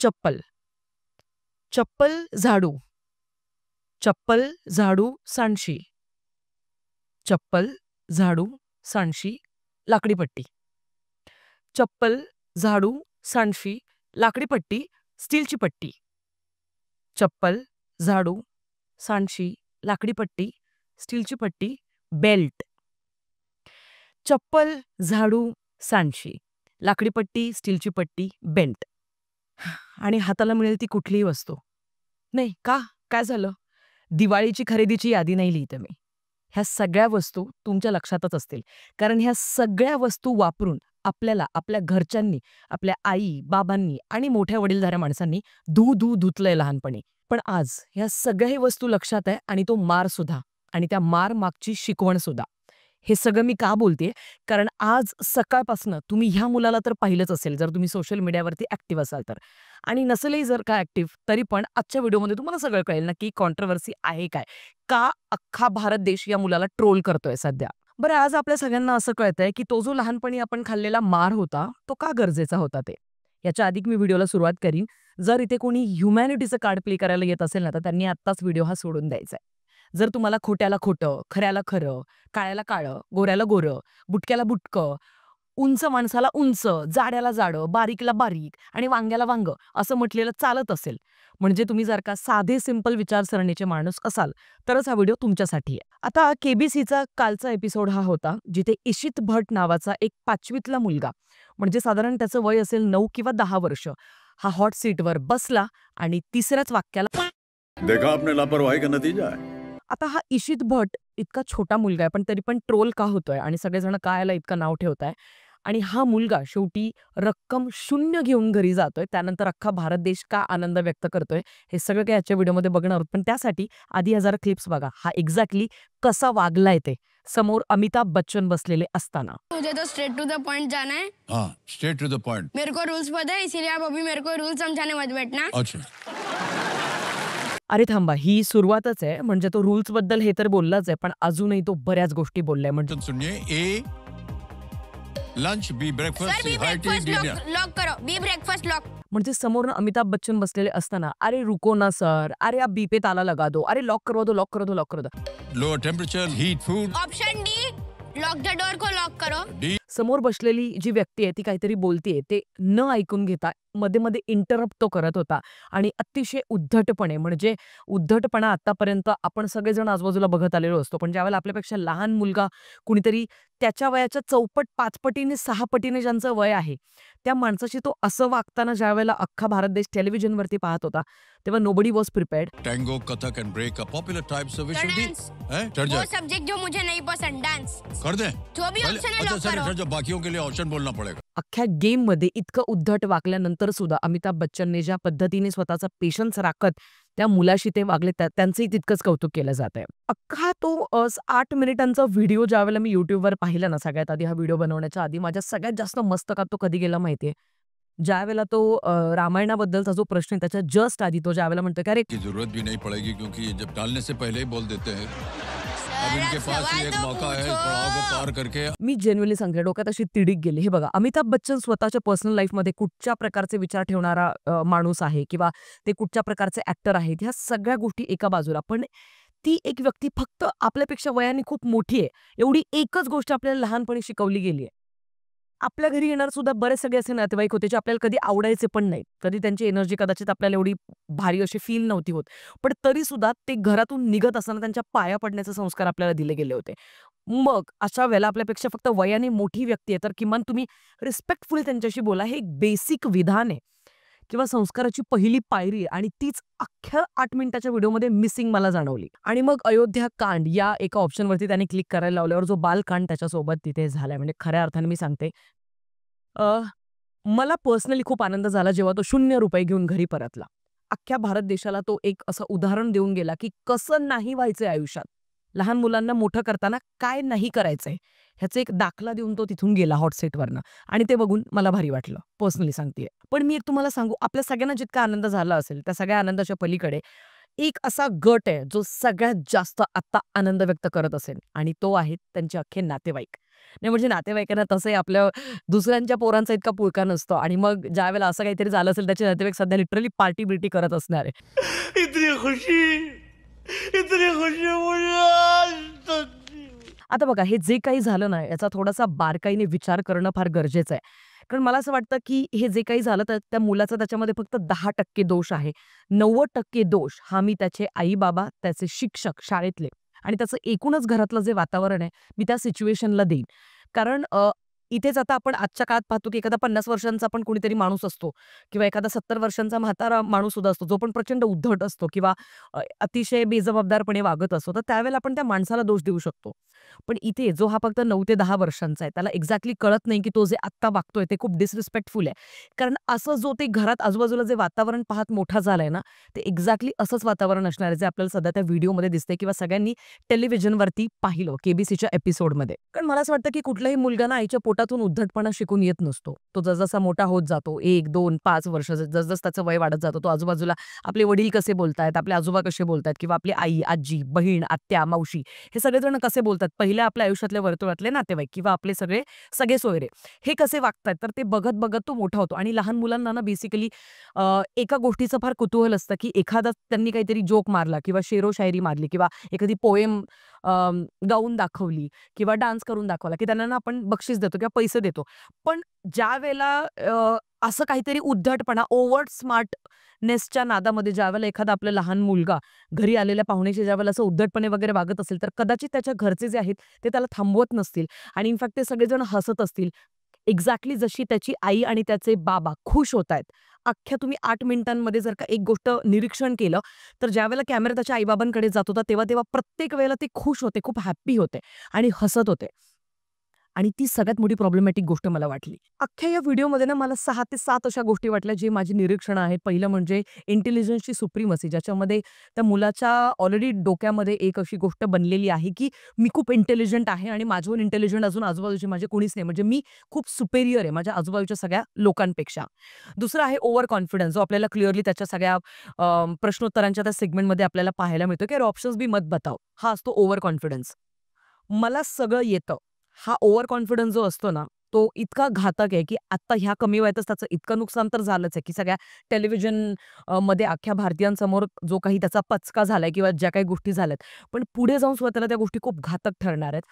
चप्पल, चप्पल झाडू, चप्पल झाडू सांडशी, चप्पल झाडू सांडशी लाकडी पट्टी, चप्पल झाडू सांडशी लाकडी पट्टी स्टीलची पट्टी, चप्पल झाडू सांडशी लाकडी पट्टी स्टीलची पट्टी बेल्ट, चप्पल झाडू सांडशी लाकडी पट्टी स्टीलची पट्टी बेल्ट. आणि हाताला मिळेल ती कुठलीही वस्तू नाही का. काय झालं? दिवाळीची खरेदीची यादी नाही लिहिते मी. ह्या सगळ्या वस्तू तुमच्या लक्षातच असतील, कारण ह्या सगळ्या वस्तू वापरून आपल्याला आपल्या घरच्यांनी, आपल्या आई बाबांनी आणि मोठ्या वडीलधाऱ्या माणसांनी धुतलंय लहानपणी. पण आज ह्या सगळ्या वस्तू लक्षात आहे आणि तो मार सुद्धा, आणि त्या मार मागची शिकवण सुद्धा. हे सगळं मी का बोलतेय? कारण आज सकाळपासून तुम्ही ह्या मुलाला तर पाहिलंच असेल, जर तुम्ही सोशल मीडियावरती ऍक्टिव्ह असाल तर, आणि नसेलही जर का ऍक्टिव्ह तरी पण आजच्या व्हिडिओमध्ये तुम्हाला सगळं कळेल नक्की कॉन्ट्रोवर्सी आहे काय, का अख्खा भारत देश या मुलाला ट्रोल करतोय सध्या. बरं, आज आपल्या सगळ्यांना असं कळतंय की तो जो लहानपणी आपण खाल्लेला मार होता तो का गरजेचा होता ते. याच्या आधी मी व्हिडिओला सुरुवात करीन. जर इथे कोणी ह्युमॅनिटीचं कार्ड प्ले करायला येत असेल ना, तर त्यांनी आत्ताच व्हिडिओ हा सोडून द्यायचा आहे. जर तुम्हाला खोट्याला खोटं, खऱ्याला खरं, काळ्याला काळं, गोऱ्याला गोरं, बुटक्याला बुटकं, उंच माणसाला उंच, जाड्याला जाडं, बारीकला बारीक आणि वांग्याला वांग असं म्हटलेलं चालत असेल, म्हणजे तुम्ही जर का साधे सिंपल विचारसरणीचे माणूस असाल तरच हा व्हिडिओ तुमच्यासाठी आहे. आता केबीसीचा कालचा एपिसोड हा होता जिथे इशित भट नावाचा एक 5वीतला मुलगा, म्हणजे साधारण त्याचं वय असेल 9 किंवा 10 वर्ष, हा हॉट सीटवर बसला आणि तिसऱ्याच वाक्याला देखा आपने लापरवाही का नतीजा है. आता हा इशित भट इतका छोटा मुलगा आहे, पण तरी पण ट्रोल का होतोय आणि सगळेजण काय याला इतकं नाव ठेवताय. आणि हा मुलगा शेवटी रक्कम 0 घेऊन घरी जातोय. त्यानंतर अख्खा भारत देश का आनंद व्यक्त करतोय हे सगळं काही याच्या व्हिडिओमध्ये बघणार आहोत. पण त्यासाठी आधी 1000 क्लिप्स बघा, हा एक्झॅक्टली कसा वागलाय ते. समोर अमिताभ बच्चन बसलेले असताना. मुझे तो स्ट्रेट टू द पॉइंट जाना है. हाँ, स्ट्रेट टू द पॉइंट. मेरे को रूल्स पता है, इसीलिए आप अभी मेरे को रूल्स समझाने मत बैठना. अच्छा. अरे थांबा, ही सुरुवातच आहे. म्हणजे तो रूल्स बद्दल हे तर बोललाच आहे, पण अजूनही तो बऱ्याच गोष्टी बोललाय. म्हणजे सुनिए, A lunch, B breakfast, sir, B high tea, breakfast dinner. Lock करो. B breakfast lock. म्हणजे समोरनं अमिताभ बच्चन बसलेले असताना, अरे रुको ना सर, अरे आप बी पे ताला लगा दो, अरे लॉक करवा दो, लॉक करो दो, लॉक करो दो. Lower temperature, heat food. Option D, lock the door को लॉक करो. डी. समोर बसलेली जी व्यक्ती आहे ती काहीतरी बोलतीये, ते न ऐकून घेता मध्ये मध्ये इंटरप्ट तो करत होता आणि अतिशय उद्धटपणे, म्हणजे उद्धटपणा आतापर्यंत आपण सगळेजण आजूबाजूला बघत आलेलो असतो, पण ज्यावेळेला आपल्यापेक्षा लहान मुलगा कुणीतरी त्याच्या वयाच्या 4 5 पटीने 6 पटीने ज्यांचं वय आहे त्या माणसाशी तो असं वागताना ज्यावेळेला अख्खा भारत देश टेलिव्हिजनवरती पाहत होता, तेव्हा nobody was prepared. Tango, Kathak and break, popular types of dance. वो सब्जेक्ट जो मुझे नहीं पसंद, डांस कर दे. जो भी ऑप्शन है लॉक करो. जो बाकियों के लिए ऑप्शन बोलना पड़ेगा. अख्ख्या गेम मध्ये इतकं उद्धट वागल्यानंतर सुद्धा अमिताभ बच्चनने ज्या पद्धतीने स्वतःचा पेशन्स राखत त्या मुलाशी ते वागले, त्यांचंही तितकंच कौतुक केलं जात आहे. अख्खा तो 8 मिनिटांचा व्हिडिओ ज्यावेळेला मी युट्यूबवर पाहिला ना, सगळ्यात आधी हा व्हिडिओ बनवण्याच्या आधी माझ्या सगळ्यात जास्त मस्तकात तो कधी गेला माहितीये, ज्यावेळेला तो रामायणाबद्दलचा जो प्रश्न आहे त्याच्या जस्ट आधी तो ज्यावेळेला म्हणतो की अरे की जरूरत भी नहीं पड़ेगी क्योंकि जब डालने से पहले ही बोल देते हैं. अब इनके पास ही एक मौका है पड़ाव को पार करके. मी जेन्युइनली सांगते, डोक्यात अशी तिडीक गेली. हे बघा, अमिताभ बच्चन स्वतःच्या पर्सनल लाईफमध्ये कुठच्या प्रकारचे विचार ठेवणारा माणूस आहे किंवा ते कुठच्या प्रकारचे ऍक्टर आहेत, ह्या सगळ्या गोष्टी एका बाजूला, पण ती एक व्यक्ती फक्त आपल्यापेक्षा वयाने खूप मोठी आहे एवढी एकच गोष्ट आपल्याला लहानपणी शिकवली गेली आहे. आपल्या घरी येणार सुद्धा बरेच सगळे असे नातेवाईक होते जे आपल्याला कधी आवडायचे पण नाही, कधी त्यांची एनर्जी कदाचित आपल्याला एवढी भारी अशी फील नव्हती होत, पण तरी सुद्धा ते घरातून निघत असताना त्यांच्या पाया पडण्याचे संस्कार आपल्याला दिले गेले होते. मग अशा वेळेला आपल्यापेक्षा फक्त वयाने मोठी व्यक्ती आहे तर किमान तुम्ही रिस्पेक्टफुली त्यांच्याशी बोला. हे एक बेसिक विधान आहे किंवा संस्काराची पहिली पायरी आहे, आणि तीच अख्ख्या 8 मिनिटाच्या व्हिडिओमध्ये मिसिंग मला जाणवली. आणि मग अयोध्या कांड या एका ऑप्शनवरती त्याने क्लिक करायला लावल्यावर जो बालकांड त्याच्यासोबत तिथे झालाय, म्हणजे खऱ्या अर्थाने मी सांगते, मला पर्सनली खूप आनंद झाला जेव्हा तो 0 रुपये घेऊन घरी परतला. अख्ख्या भारत देशाला तो एक असं उदाहरण देऊन गेला की कसं नाही व्हायचंय आयुष्यात, लहान मुलांना मोठं करताना काय नाही करायचंय, ह्याचा एक दाखला देऊन तो तिथून गेला हॉट सीटवरनं, आणि ते बघून मला भारी वाटलं, पर्सनली सांगतेय. पण मी एक तुम्हाला सांगू, आपल्या सगळ्यांना जितका आनंद झाला असेल त्या सगळ्या आनंदाच्या पलीकडे एक असा गट आहे जो सगळ्यात जास्त आता आनंद व्यक्त करत असेल, आणि तो आहे त्यांचे अख्खे नातेवाईक. नाही म्हणजे नातेवाईकांना तसंही आपल्या दुसऱ्यांच्या पोरांचा इतका पुळका नसतो आणि मग ज्यावेळेला असं काहीतरी झालं असेल त्याचे नातेवाईक सध्या लिटरली पार्टी-बिर्टी करत असणार आहे. आता बघा हे जे काही झालं ना याचा थोडासा बारकाईने विचार करणं फार गरजेचं आहे. कारण मला असं वाटतं की हे जे काही झालं तर त्या मुलाचा त्याच्यामध्ये फक्त 10% दोष आहे. 90% दोष हा मी त्याचे आई-बाबा, त्याचे शिक्षक शाळेतले आणि त्याचं एकूणच घरातलं जे वातावरण आहे मी त्या सिच्युएशनला देईन. कारण इथेच आता आपण आजच्या काळात पाहतो की एखादा 50 वर्षांचा पण कोणीतरी माणूस असतो किंवा एखादा 70 वर्षांचा म्हातारा माणूस सुद्धा असतो जो पण प्रचंड उद्धट असतो किंवा अतिशय बेजबाबदारपणे वागत असतो. तर त्यावेळेला आपण त्या माणसाला दोष देऊ शकतो. पण इथे जो हा फक्त 9 ते 10 वर्षांचा आहे त्याला एक्झॅक्टली कळत नाही की तो जे आत्ता वागतोय ते खूप डिसरिस्पेक्टफुल आहे. कारण असं जो ते घरात आजूबाजूला जे वातावरण पाहत मोठा झालाय ना ते एक्झॅक्टली असंच वातावरण असणार आहे जे आपल्याला सध्या त्या व्हिडिओमध्ये दिसतंय किंवा सगळ्यांनी टेलिव्हिजनवरती पाहिलं केबीसीच्या एपिसोडमध्ये. कारण मला असं वाटतं की कुठलाही मुलगा ना आईच्या पोटातून उद्धटपणा शिकून येत नसतो. तो जसजसा मोठा होत जातो 1, 2, 5 वर्ष जसजसं त्याचं वय वाढत जातो तो आजूबाजूला आपले वडील कसे बोलतायत, आपले आजोबा कसे बोलतायत किंवा आपली आई, आजी, बहीण, आत्या, मावशी हे सगळेजण कसे बोलतात. पहिल्या आपल्या आयुष्यातल्या वर्तुळातले नातेवाईक किंवा आपले सगळे सोयरे हे कसे वागतायत तर ते बघत बघत तो मोठा होतो आणि लहान मुलांना ना बेसिकली एका गोष्टीचं फार कुतूहल असतं की एखादा त्यांनी काहीतरी जोक मारला किंवा शेरो-शायरी मारली किंवा एखादी पोएम गाऊन दाखवली किंवा डान्स करून दाखवला की त्यांना ना आपण बक्षीस देतो किंवा पैसे देतो. पण ज्यावेळेला असं काहीतरी उद्धटपणा ओव्हर स्मार्टनेसच्या नादामध्ये ज्यावेळेला एखादा आपला लहान मुलगा घरी आलेल्या पाहुण्याशी ज्यावेळेला असं उद्धटपणे वगैरे वागत असेल तर कदाचित त्याच्या घरचे जे आहेत ते त्याला थांबवत नसतील आणि इनफॅक्ट ते सगळेजण हसत असतील. एक्झॅक्टली जशी त्याची आई आणि त्याचे बाबा खुश होतायत. अख्ख्या तुम्ही 8 मिनिटांमध्ये जर का एक गोष्ट निरीक्षण केलं, तर ज्यावेळेला कॅमेरा त्याच्या आई-बाबांकडे जात होता, तेव्हा तेव्हा प्रत्येक वेळेला ते खुश होते, खूप हॅपी होते आणि हसत होते. आणि ती सगळ्यात मोठी प्रॉब्लेमॅटिक गोष्ट मला वाटली. अख्ख्या या व्हिडिओमध्ये ना मला 6 ते 7 अशा गोष्टी वाटल्या, जे माझी निरीक्षणं आहेत. पहिलं म्हणजे इंटेलिजन्सची सुप्रीमसी, ज्याच्यामध्ये त्या मुलाच्या ऑलरेडी डोक्यामध्ये एक अशी गोष्ट बनलेली आहे, की मी खूप इंटेलिजंट आहे आणि माझ्याहून इंटेलिजंट अजून आजूबाजूचे माझे कोणीच नाही. म्हणजे मी खूप सुपेरियर आहे माझ्या आजूबाजूच्या सगळ्या लोकांपेक्षा. दुसरं आहे ओव्हर कॉन्फिडन्स, जो आपल्याला क्लिअरली त्याच्या सगळ्या प्रश्नोत्तरांच्या त्या सेगमेंटमध्ये आपल्याला पाहायला मिळतो, की ऑप्शन्स बी मत बताओ. हा असतो ओव्हर कॉन्फिडन्स. मला सगळं येतं. हा ओव्हर कॉन्फिडन्स जो असतो ना, तो इतका घातक आहे, की आत्ता ह्या कमी वयातच त्याचं इतकं नुकसान तर झालंच आहे, की सगळ्या टेलिव्हिजन मध्ये अख्ख्या भारतीयांसमोर जो काही त्याचा पचका झालाय किंवा ज्या काही गोष्टी झाल्यात. पण पुढे जाऊन सुद्धा त्याला त्या गोष्टी खूप घातक ठरणार आहेत.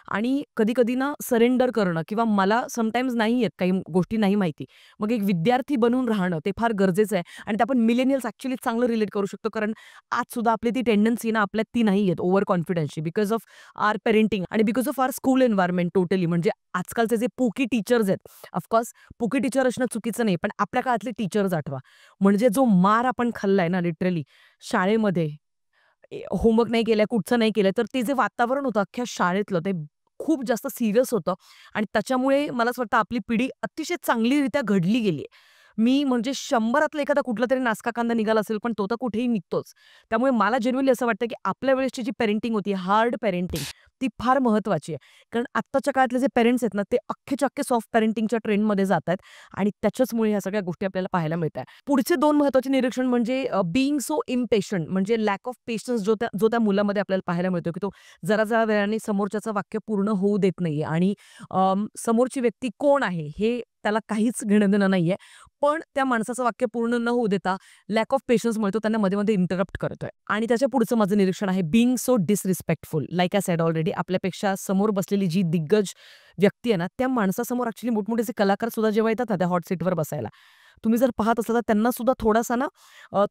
आणि कधी-कधी ना सरेंडर करणं किंवा मला समटाईम्स नाही येत, काही गोष्टी नाही माहिती. मग एक विद्यार्थी बनून राहणं ते फार गरजेचं आहे आणि ते आपण मिलेनियल्स ॲक्चुअली चांगलं रिलेट करू शकतो. कारण आज सुद्धा आपली ती टेंडन्सी ना आपल्यात ती नाही येत ओव्हर कॉन्फिडन्सची बिकॉज ऑफ आवर पेरेंटिंग आणि because of our school environment totally. म्हणजे आजकालचे जे पोकी टीचर्स आहेत, ऑफकोर्स पोकी टीचर असणं चुकीचं नाही, पण आपल्या काळातले टीचर्स आठवा. म्हणजे जो मार आपण खाल्लाय ना लिटरली शाळेमध्ये, होमवर्क नाही केलाय, कुठचं नाही केलंय, तर ते जे वातावरण होतं अख्ख्या शाळेतलं ते खूप जास्त सीरियस होतं आणि त्याच्यामुळे मला असं वाटतं आपली पिढी अतिशय चांगलीरित्या घडली गेली आहे. मी म्हणजे 100रातला एखादा कुठलातरी नासका कांदा निघाला असेल, पण तो तर कुठेही निघतोच. त्यामुळे मला जेन्युइनली असं वाटतं, की आपल्या वेळेसची जी पेरेंटिंग होती, हार्ड पेरेंटिंग, ती फार महत्त्वाची आहे. कारण आत्ताच्या काळातले जे पेरेंट्स आहेत ना, ते अख्खेच्या अख्खे सॉफ्ट पेरेंटिंगच्या ट्रेंडमध्ये जातायत आणि त्याच्याचमुळे ह्या सगळ्या गोष्टी आपल्याला पाहायला मिळतायत. पुढचे 2 महत्त्वाचे निरीक्षण म्हणजे बीइंग सो इम्पेशंट, म्हणजे लॅक ऑफ पेशन्स जो त्या मुलामध्ये आपल्याला पाहायला मिळतो, की तो जरा-जरा वेळाने समोरच्याचं वाक्य पूर्ण होऊ देत नाहीये आणि समोरची व्यक्ती कोण आहे हे त्याला काहीच घेणं-देणं नाहीये. पण त्या माणसाचं वाक्य पूर्ण न होऊ देता लॅक ऑफ पेशन्समुळे तो त्यांना मध्ये-मध्ये इंटरप्ट करतोय. आणि त्याच्या पुढचं माझं निरीक्षण आहे being so disrespectful. Like I said already, आपल्यापेक्षा समोर बसलेली जी दिग्गज व्यक्ती आहे ना, त्या माणसासमोर ॲक्चुअली मोठमोठे जे कलाकार सुद्धा जेव्हा येतात ना, त्या हॉट सीटवर बसायला, तुम्ही जर पाहत असाल तर त्यांना सुद्धा थोडासा ना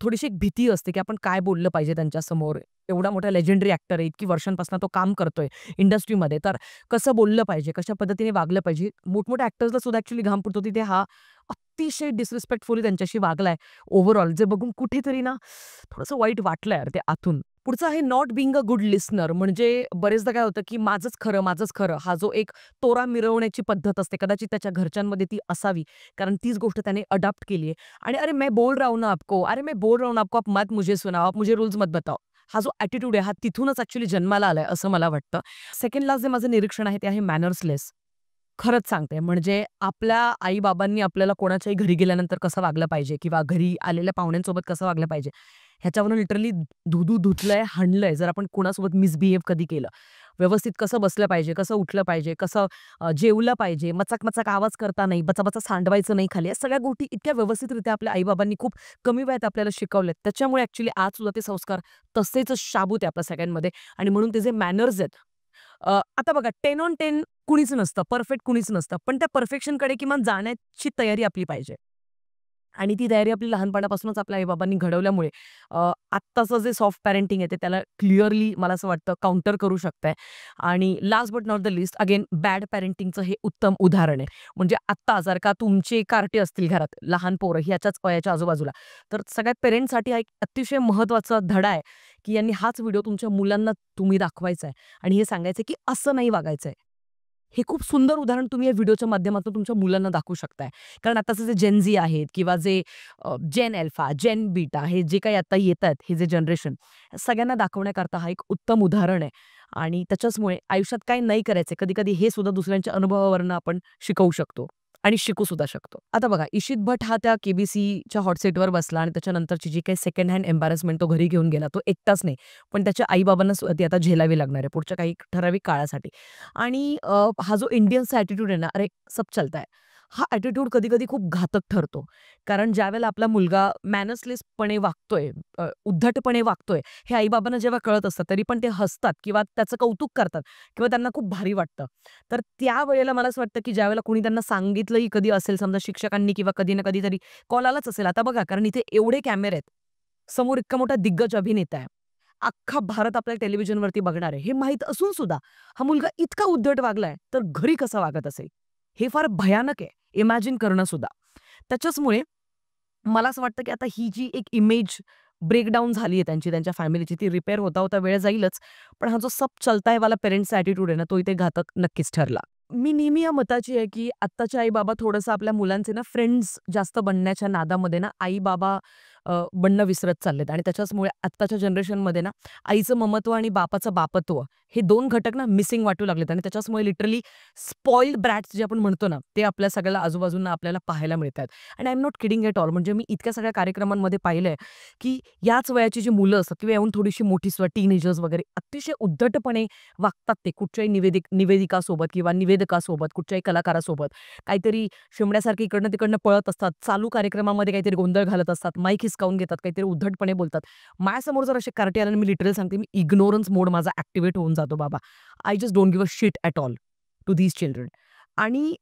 थोडीशी एक भीती असते, की आपण काय बोललं पाहिजे त्यांच्यासमोर. एवढा मोठा लेजेंडरी ॲक्टर आहे, इतकी वर्षांपासून तो काम करतोय इंडस्ट्रीमध्ये, तर कसं बोललं पाहिजे, कशा पद्धतीने वागलं पाहिजे. मोठमोठ्या ॲक्टर्सला सुद्धा ॲक्चुअली घाम फुटतो, तिथे हा अतिशय डिसरिस्पेक्टफुली त्यांच्याशी वागलाय ओव्हरऑल, जे बघून कुठेतरी ना थोडंसं वाईट वाटलं यार ते आतून. पुढचं आहे not being a good listener. म्हणजे बरेचदा काय होतं, की माझंच खरं हा जो एक तोरा मिरवण्याची पद्धत असते, कदाचित त्याच्या घरच्यांमध्ये ती असावी. कारण तीच गोष्ट त्याने अडॉप्ट केली आहे. आणि "अरे मैं बोल रहा हूं ना आपको, अरे मैं बोल रहा हूं ना आपको, आप मत मुझे सुनाओ, आप मुझे रूल्स मत बताओ." हा जो ॲटिट्यूड आहे, हा तिथूनच ॲक्चुअली जन्माला आलाय असं मला वाटतं. सेकंड लास्ट जे माझं निरीक्षण आहे ते आहे मॅनर्सलेस. खरंच सांगते, म्हणजे आपल्या आई-बाबांनी आपल्याला कोणाच्याही घरी गेल्यानंतर कसं वागलं पाहिजे किंवा घरी आलेल्या पाहुण्यांसोबत कसं वागलं पाहिजे, ह्याच्यावरून लिटरली धुतलंय, हाणलंय जर आपण कोणासोबत मिसबिहेव कधी केलं. व्यवस्थित कसं बसलं पाहिजे, कसं उठलं पाहिजे, कसं जेवलं पाहिजे, मचाक-मचाक आवाज करता नाही, बचा-बचा सांडवायचं नाही खाली. या सगळ्या गोष्टी इतक्या व्यवस्थितरित्या आपल्या आई-बाबांनी खूप कमी वयात आपल्याला शिकवल्यात. त्याच्यामुळे ॲक्चुअली आज सुद्धा ते संस्कार तसेच शाबूत आहे आपल्या सगळ्यांमध्ये आणि म्हणून ते जे मॅनर्स आहेत. आता बघा 10 ऑन 10 कुणीच नसतं, परफेक्ट कुणीच नसतं. पण त्या परफेक्शनकडे किमान जाण्याची तयारी आपली पाहिजे. आणि ती तयारी आपली लहानपणापासूनच आपल्या आई-बाबांनी घडवल्यामुळे आत्ताचं जे सॉफ्ट पॅरेंटिंग आहे ते त्याला क्लिअरली मला असं वाटतं काउंटर करू शकतंय. आणि last but not the list again bad पॅरेंटिंगचं हे उत्तम उदाहरण आहे. म्हणजे आत्ता जर का तुमचे कार्टे असतील घरात, लहान पोरं ह्याच्याच वयाच्या आजूबाजूला, तर सगळ्यात पेरेंट्ससाठी हा एक अतिशय महत्त्वाचा धडा आहे, की यांनी हाच व्हिडिओ तुमच्या मुलांना तुम्ही दाखवायचा आहे आणि हे सांगायचं की असं नाही वागायचंय. हे खूप सुंदर उदाहरण तुम्ही या व्हिडिओच्या माध्यमातून तुमच्या मुलांना दाखवू शकताय. कारण आताचे जे जेन झी आहेत किंवा जे जेन अल्फा, जेन बीटा हे जे काही आता येतात हे जे जनरेशन सगळ्यांना दाखवण्याकरता हा एक उत्तम उदाहरण आहे. आणि त्याच्याचमुळे आयुष्यात काही नाही करायचं कधी-कधी हे सुद्धा दुसऱ्यांच्या अनुभवावरून आपण शिकवू शकतो आणि शिकू सुद्धा शकतो. आता बघा इशित भट हा त्या केबीसीच्या हॉट सीटवर बसला आणि त्याच्यानंतरची जी काही सेकंड हँड एम्बॅरसमेंट तो घरी घेऊन गेला. तो एकटाच नाही, पण त्याच्या आई-बाबांना सुद्धा ती आता झेलावी लागणार आहे पुढच्या काही ठराविक काळासाठी. आणि हा जो इंडियन्सचा ॲटिट्यूड आहे ना, "अरे सब चलता है." हा ॲटिट्यूड कधी-कधी खूप घातक ठरतो. कारण ज्यावेळेला आपला मुलगा मॅनर्सलेसपणे वागतोय, उद्धटपणे वागतोय, हे आई-बाबांना जेव्हा कळत असतं, तरी पण ते हसतात किंवा त्याचं कौतुक करतात किंवा त्यांना खूप भारी वाटतं. तर त्यावेळेला मला असं वाटतं, की ज्यावेळेला कोणी त्यांना सांगितलंही कधी असेल, समजा शिक्षकांनी किंवा कधी ना कधीतरी कॉल आलाच असेल. आता बघा, कारण इथे एवढे कॅमेरे आहेत. समोर इतका मोठा दिग्गज अभिनेता आहे. अख्खा भारत आपल्या टेलिव्हिजनवरती बघणार आहे. हे माहीत असून सुद्धा हा मुलगा इतका उद्धट वागलाय, तर घरी कसा वागत असेल? हे फार भयानक आहे. इमॅजिन करणं सुद्धा. त्याच्याचमुळे मला असं वाटतं, की आता ही जी एक इमेज ब्रेकडाउन झाली आहे त्यांची, त्यांच्या फॅमिलीची, ती रिपेअर होता, होता वेळ जाईलच. पण हा जो सब चलता है वाला पेरेंट्सचा ॲटिट्यूड आहे ना, तो इथे घातक नक्कीच ठरला. मी नेहमी या मताची आहे, की आत्ताचे आई-बाबा थोडंसं आपल्या मुलांचे ना फ्रेंड्स जास्त बनण्याच्या नादामध्ये ना आई-बाबा बनणं विसरत चाललेत आणि त्याच्याचमुळे आत्ताच्या जनरेशनमध्ये ना आईचं ममत्व आणि बापाचं बापत्व हे 2 घटक ना मिसिंग वाटू लागलेत आणि त्याच्याचमुळे लिटरली स्पॉइल्ड ब्रॅट्स जे आपण म्हणतो ना, ते आपल्या सगळ्याला आजूबाजूला आपल्याला पाहायला मिळतात. आणि I am not kidding at all. म्हणजे मी इतक्या सगळ्या कार्यक्रमांमध्ये पाहिलंय, की याच वयाची जी मुलं असतात किंवा याहून थोडीशी मोठी सुद्धा टीनेजर्स वगैरे अतिशय उद्धटपणे वागतात ते कुठच्याही निवेदिकासोबत किंवा निवेदकासोबत, कुठच्याही कलाकारासोबत. काहीतरी शिमण्यासारखी इकडनं-तिकडनं पळत असतात. चालू कार्यक्रमामध्ये काहीतरी गोंधळ घालत असतात. माईक हिसकावून घेतात, काहीतरी उद्धटपणे बोलतात. माझ्यासमोर जर असे कार्टे आले, मी लिटरली सांगते, मी इग्नोरन्स मोड माझा ॲक्टिव्हेट होऊन जातो बाबा. I just don't give a shit at all to these children. आणि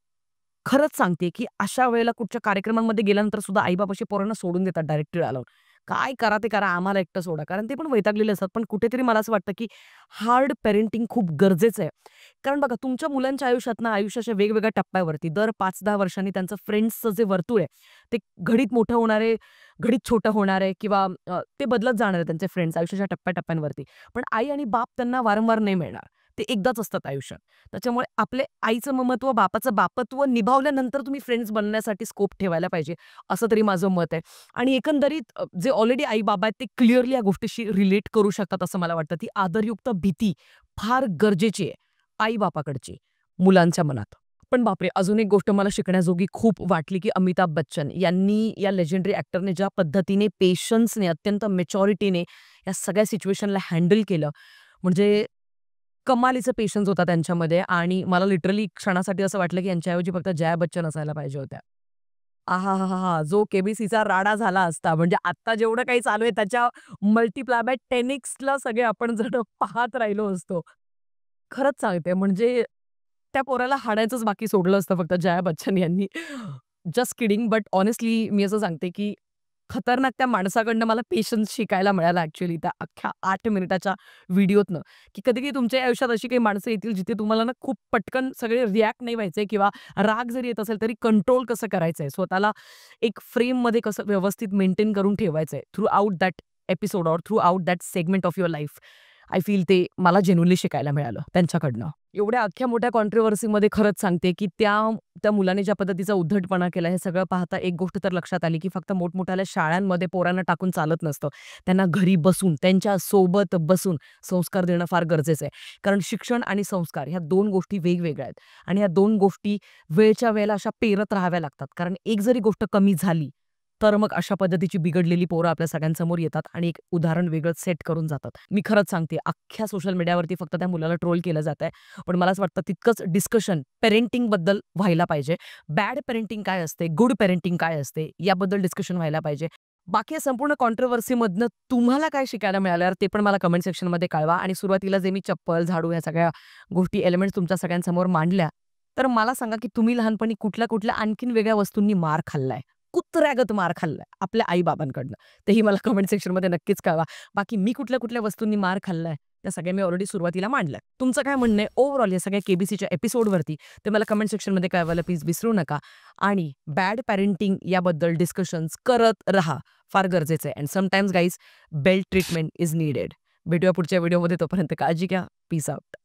खरंच सांगते, की अशा वेळेला कुठच्या कार्यक्रमांमध्ये गेल्यानंतर सुद्धा आई-बाप अशी पोरांना सोडून देतात डायरेक्ट टिळा लावून. काय करा ते करा, आम्हाला एकटं सोडा. कारण ते पण वैतागलेले असतात. पण कुठेतरी मला असं वाटतं, की हार्ड पेरेंटिंग खूप गरजेचं आहे. कारण बघा तुमच्या मुलांच्या आयुष्यात ना, आयुष्याच्या वेगवेगळ्या टप्प्यावरती दर 5-10 वर्षांनी त्यांचं फ्रेंड्सचं जे वर्तुळ आहे, ते घडीत मोठं होणार आहे, घडीत छोटं होणार आहे किंवा ते बदलत जाणार आहे त्यांचे फ्रेंड्स आयुष्याच्या टप्प्या-टप्प्यांवरती. पण आई आणि बाप त्यांना वारंवार नाही मिळणार. ते एकदाच असतात आयुष्यात. त्याच्यामुळे आपले आईचं ममत्व, बापाचं बापत्व निभावल्यानंतर तुम्ही फ्रेंड्स बनण्यासाठी स्कोप ठेवायला पाहिजे, असं तरी माझं मत आहे. आणि एकंदरीत जे ऑलरेडी आई-बाबा आहेत, ते क्लिअरली या गोष्टीशी रिलेट करू शकतात असं मला वाटतं. ती आदरयुक्त भीती फार गरजेची आहे आई-बापाकडची मुलांच्या मनात. पण बापरे! अजून एक गोष्ट मला शिकण्याजोगी खूप वाटली, की अमिताभ बच्चन यांनी या लेजेंडरी ॲक्टरने ज्या पद्धतीने पेशन्सने, अत्यंत मॅच्युरिटीने या सगळ्या सिच्युएशनला हँडल केलं, म्हणजे कमालीचं पेशन्स होता त्यांच्यामध्ये आणि मला लिटरली क्षणासाठी असं वाटलं, की यांच्याऐवजी फक्त जया बच्चन असायला पाहिजे होत्या. आहाहाहा! जो केबीसीचा राडा झाला असता, म्हणजे आत्ता जेवढं काही चालू आहे त्याच्या मल्टिप्लाय बाय 10x सगळे आपण जर पाहत राहिलो असतो. खरंच सांगते म्हणजे त्या पोराला हाणायचंच बाकी सोडलं असतं फक्त जया बच्चन यांनी. जस्ट किडिंग बट हॉनेस्टली मी असं सांगते, की खतरनाक त्या माणसाकडनं मला पेशन्स शिकायला मिळाला ॲक्चुअली त्या अख्ख्या 8 मिनिटाच्या व्हिडिओतनं, की कधी-कधी तुमच्या आयुष्यात अशी काही माणसं येतील जिथे तुम्हाला ना खूप पटकन सगळे रिॲक्ट नाही व्हायचंय किंवा राग जरी येत असेल तरी कंट्रोल कसं करायचंय, स्वतःला एक फ्रेममध्ये कसं व्यवस्थित मेंटेन करून ठेवायचंय through out that episode or through out that segment of your life. I feel ते मला जेन्युइनली शिकायला मिळालं त्यांच्याकडनं. एवढ्या अख्ख्या मोठ्या कॉन्ट्रोव्हर्सीमध्ये खरंच सांगते, की त्या त्या मुलाने ज्या पद्धतीचा उद्धटपणा केला हे सगळं पाहता एक गोष्ट तर लक्षात आली, की फक्त मोठमोठ्या शाळांमध्ये पोरांना टाकून चालत नसतं. त्यांना घरी बसून, त्यांच्या सोबत बसून संस्कार देणं फार गरजेचं आहे. कारण शिक्षण आणि संस्कार ह्या 2 गोष्टी वेगवेगळ्या आहेत आणि ह्या 2 गोष्टी वेळच्या वेळेला अशा पेरत राहाव्या लागतात. कारण एक जरी गोष्ट कमी झाली, तर मग अशा पद्धतीची बिघडलेली पोरं आपल्या सगळ्यांसमोर येतात आणि एक उदाहरण वेगळं सेट करून जातात. मी खरंच सांगते, अख्ख्या सोशल मीडियावरती फक्त त्या मुलाला ट्रोल केलं जात आहे. पण मला असं वाटतं तितकंच डिस्कशन पेरेंटिंगबद्दल व्हायला पाहिजे. बॅड पेरेंटिंग काय असते, गुड पेरेंटिंग काय असते, याबद्दल डिस्कशन व्हायला पाहिजे. बाकी या संपूर्ण कॉन्ट्रोव्हर्सीमधनं तुम्हाला काय शिकायला मिळालं यार, ते पण मला कमेंट सेक्शनमध्ये कळवा. आणि सुरुवातीला जे मी चप्पल, झाडू ह्या सगळ्या गोष्टी, एलिमेंट्स तुमच्या सगळ्यांसमोर मांडल्या, तर मला सांगा की तुम्ही लहानपणी कुठल्या-कुठल्या आणखीन वेगळ्या वस्तूंनी मार खाल्लाय? कुत्र्यागत मार खाल्लाय आपल्या आई-बाबांकडनं. तेही मला कमेंट सेक्शनमध्ये नक्कीच कळवा. बाकी मी कुठल्या-कुठल्या वस्तूंनी मार खाल्लाय, त्या सगळ्या मी ऑलरेडी सुरुवातीला मांडल्या. तुमचं काय म्हणणं आहे ओव्हरऑल या सगळ्या केबीसीच्या एपिसोडवरती, ते मला कमेंट सेक्शनमध्ये कळवायला प्लीज विसरू नका. आणि बॅड पॅरेंटिंग याबद्दल डिस्कशन्स करत राहा. फार गरजेचं आहे. And sometimes guys, belt treatment is needed. भेटूया पुढच्या व्हिडिओमध्ये. तोपर्यंत काळजी घ्या. Peace out.